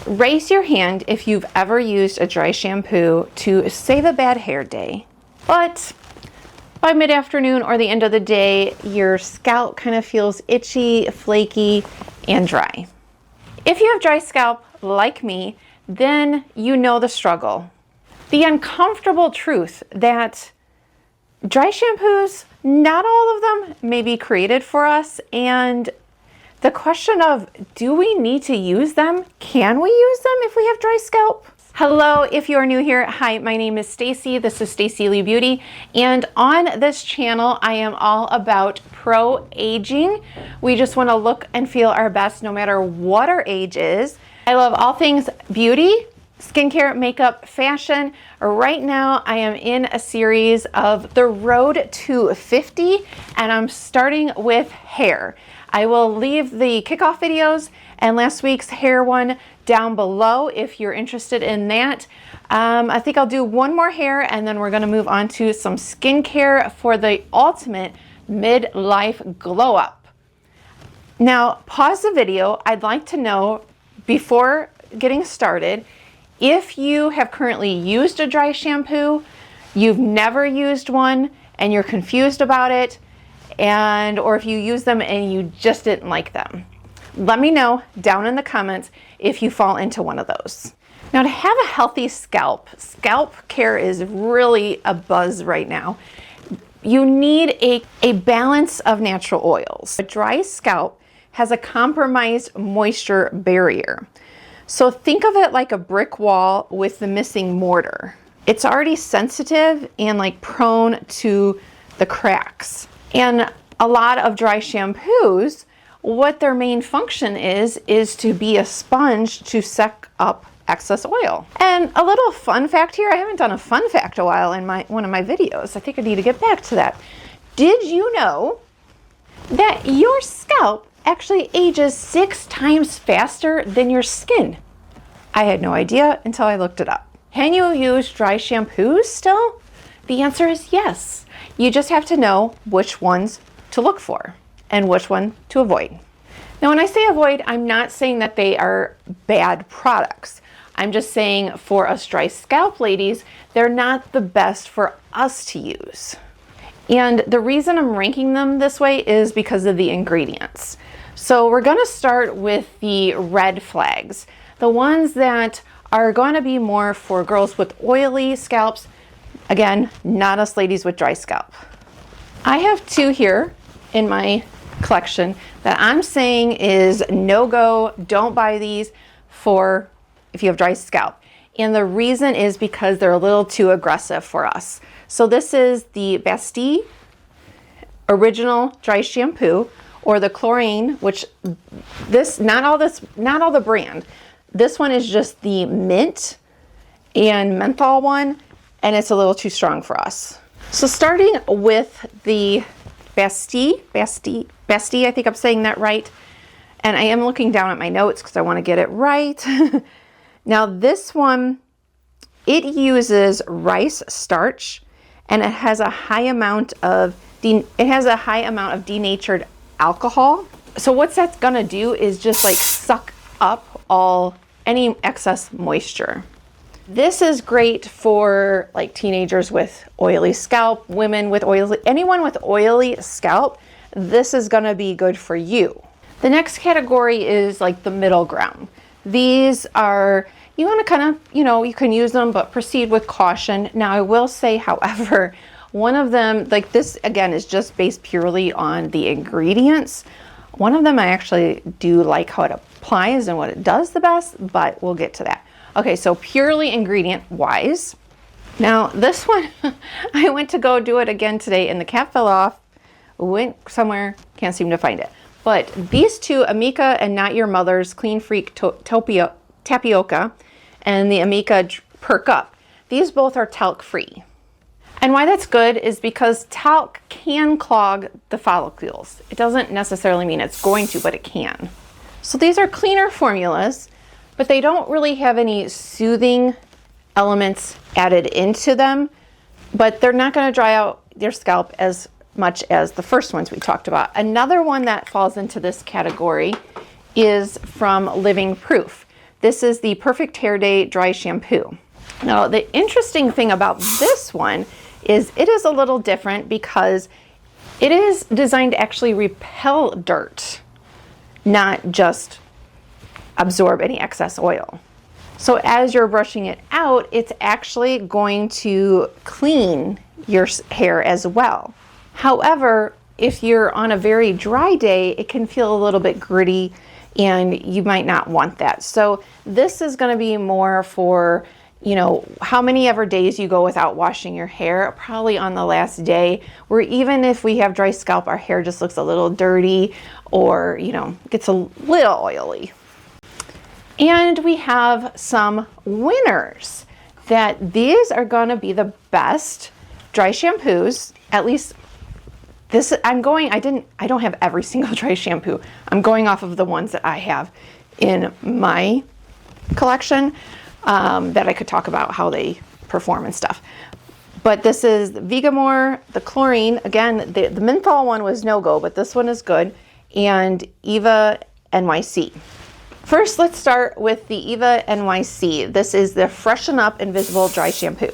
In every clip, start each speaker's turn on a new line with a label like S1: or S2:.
S1: Raise your hand if you've ever used a dry shampoo to save a bad hair day, but by mid-afternoon or the end of the day, your scalp kind of feels itchy, flaky, and dry. If you have dry scalp like me, then you know the struggle. The uncomfortable truth that dry shampoos, not all of them may be created for us, and the question of, do we need to use them? Can we use them if we have dry scalp? Hello, if you are new here, hi, my name is Staci. This is Staci Lee Beauty, and on this channel, I am all about pro-aging. We just want to look and feel our best no matter what our age is. I love all things beauty, skincare, makeup, fashion. Right now, I am in a series of the road to 50, and I'm starting with hair. I will leave the kickoff videos and last week's hair one down below if you're interested in that. I think I'll do one more hair and then we're gonna move on to some skincare for the ultimate midlife glow up. Now, pause the video. I'd like to know, before getting started, if you have currently used a dry shampoo, you've never used one, and you're confused about it, or if you use them and you just didn't like them. Let me know down in the comments if you fall into one of those. Now, to have a healthy scalp care is really a buzz right now. You need a balance of natural oils. A dry scalp has a compromised moisture barrier. So think of it like a brick wall with the missing mortar. It's already sensitive and like prone to the cracks. And a lot of dry shampoos, what their main function is to be a sponge to suck up excess oil. And a little fun fact here, I haven't done a fun fact in a while in one of my videos. I think I need to get back to that. Did you know that your scalp actually ages 6 times faster than your skin? I had no idea until I looked it up. Can you use dry shampoos still? The answer is yes. You just have to know which ones to look for and which one to avoid. Now, when I say avoid, I'm not saying that they are bad products. I'm just saying for us dry scalp ladies, they're not the best for us to use. And the reason I'm ranking them this way is because of the ingredients. So we're gonna start with the red flags, the ones that are gonna be more for girls with oily scalps. Again, not us ladies with dry scalp. I have 2 here in my collection that I'm saying is no-go, don't buy these for if you have dry scalp. And the reason is because they're a little too aggressive for us. So this is the Batiste Original Dry Shampoo, or the Klorane, which not all the brand. This one is just the mint and menthol one, and it's a little too strong for us. So starting with the Batiste, I think I'm saying that right. And I am looking down at my notes because I want to get it right. Now this one, it uses rice starch, and it has a high amount of denatured alcohol. So what's that gonna do is just like suck up any excess moisture. This is great for like teenagers with oily scalp, anyone with oily scalp. This is gonna be good for you. The next category is like the middle ground. These are, you wanna kind of, you can use them, but proceed with caution. Now I will say, however, one of them, like this again, is just based purely on the ingredients. One of them I actually do like how it applies and what it does the best, but we'll get to that. Okay, so purely ingredient wise. Now this one, I went to go do it again today and the cap fell off, went somewhere, can't seem to find it. But these 2, Amika and Not Your Mother's Clean Freak Tapioca and the Amika Perk Up, these both are talc free. And why that's good is because talc can clog the follicles. It doesn't necessarily mean it's going to, but it can. So these are cleaner formulas, but they don't really have any soothing elements added into them, but they're not gonna dry out your scalp as much as the first ones we talked about. Another one that falls into this category is from Living Proof. This is the Perfect Hair Day Dry Shampoo. Now, the interesting thing about this one is it is a little different because it is designed to actually repel dirt, not just absorb any excess oil. So as you're brushing it out, it's actually going to clean your hair as well. However, if you're on a very dry day, it can feel a little bit gritty and you might not want that. So this is going to be more for, you know, how many ever days you go without washing your hair, probably on the last day, where even if we have dry scalp, our hair just looks a little dirty or, you know, gets a little oily. And we have some winners that these are going to be the best dry shampoos, at least this I don't have every single dry shampoo. I'm going off of the ones that I have in my collection that I could talk about how they perform and stuff. But this is the Vegamour, the Klorane. Again, the menthol one was no-go, but this one is good. And Eva NYC. First, let's start with the Eva NYC. This is the Freshen Up Invisible Dry Shampoo.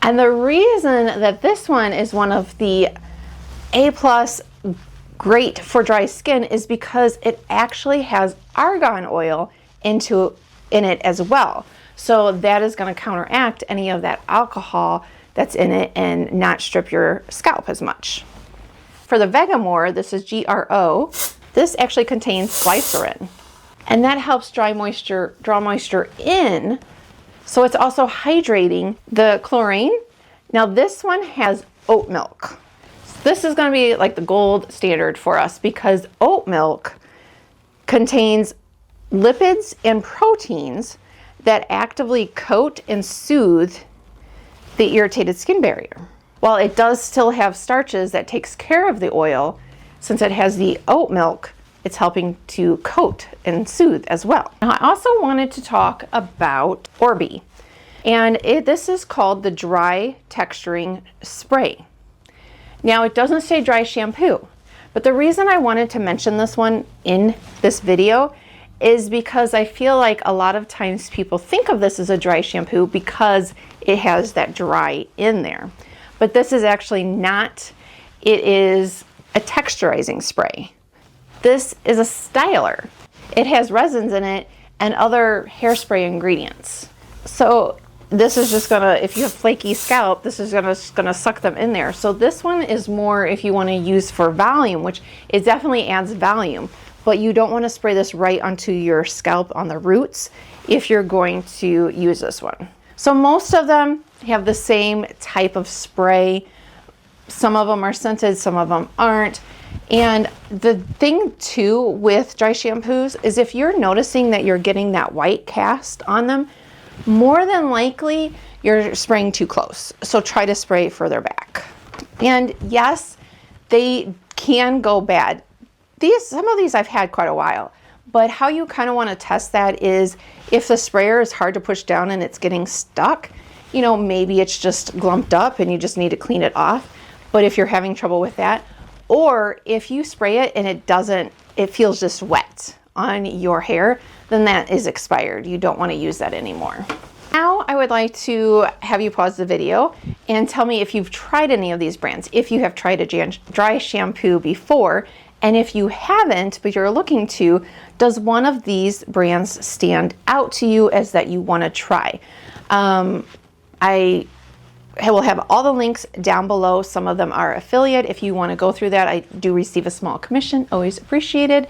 S1: And the reason that this one is one of the A+, great for dry skin, is because it actually has argan oil in it as well. So that is going to counteract any of that alcohol that's in it and not strip your scalp as much. For the Vegamour, this is GRO. This actually contains glycerin, and that helps draw moisture in. So it's also hydrating. The Klorane, now this one has oat milk. This is going to be like the gold standard for us because oat milk contains lipids and proteins that actively coat and soothe the irritated skin barrier. While it does still have starches that takes care of the oil, since it has the oat milk, it's helping to coat and soothe as well. Now, I also wanted to talk about Oribe, and this is called the Dry Texturing Spray. Now, it doesn't say dry shampoo, but the reason I wanted to mention this one in this video is because I feel like a lot of times people think of this as a dry shampoo because it has that dry in there. But this is actually not. It is a texturizing spray. This is a styler. It has resins in it and other hairspray ingredients. So this is just gonna, if you have flaky scalp, this is gonna suck them in there. So this one is more if you wanna use for volume, which it definitely adds volume, but you don't wanna spray this right onto your scalp on the roots if you're going to use this one. So most of them have the same type of spray. Some of them are scented, some of them aren't. And the thing too with dry shampoos is if you're noticing that you're getting that white cast on them, more than likely you're spraying too close. So try to spray further back. And yes, they can go bad. Some of these I've had quite a while, but how you kind of want to test that is if the sprayer is hard to push down and it's getting stuck, you know, maybe it's just glumped up and you just need to clean it off. But if you're having trouble with that, or if you spray it and it feels just wet on your hair, then that is expired. You don't want to use that anymore. Now I would like to have you pause the video and tell me if you've tried any of these brands, if you have tried a dry shampoo before, and if you haven't, but you're looking to, does one of these brands stand out to you as that you want to try? I will have all the links down below. Some of them are affiliate. If you want to go through that, I do receive a small commission, always appreciated.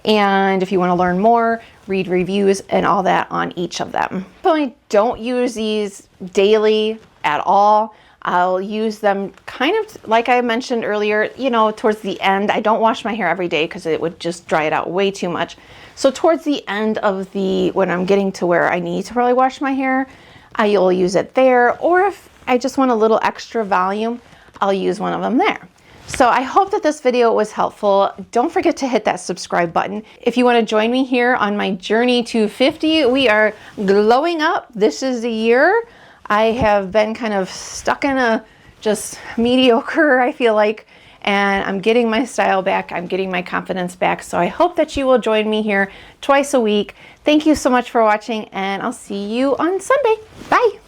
S1: And if you want to learn more, read reviews and all that on each of them. I don't use these daily at all. I'll use them kind of like I mentioned earlier, you know, towards the end. I don't wash my hair every day because it would just dry it out way too much. So towards the end of when I'm getting to where I need to really wash my hair, I'll use it there. Or if I just want a little extra volume, I'll use one of them there. So I hope that this video was helpful. Don't forget to hit that subscribe button. If you want to join me here on my journey to 50, we are glowing up. This is the year. I have been kind of stuck in a just mediocre, I feel like, and I'm getting my style back. I'm getting my confidence back. So I hope that you will join me here twice a week. Thank you so much for watching, and I'll see you on Sunday. Bye.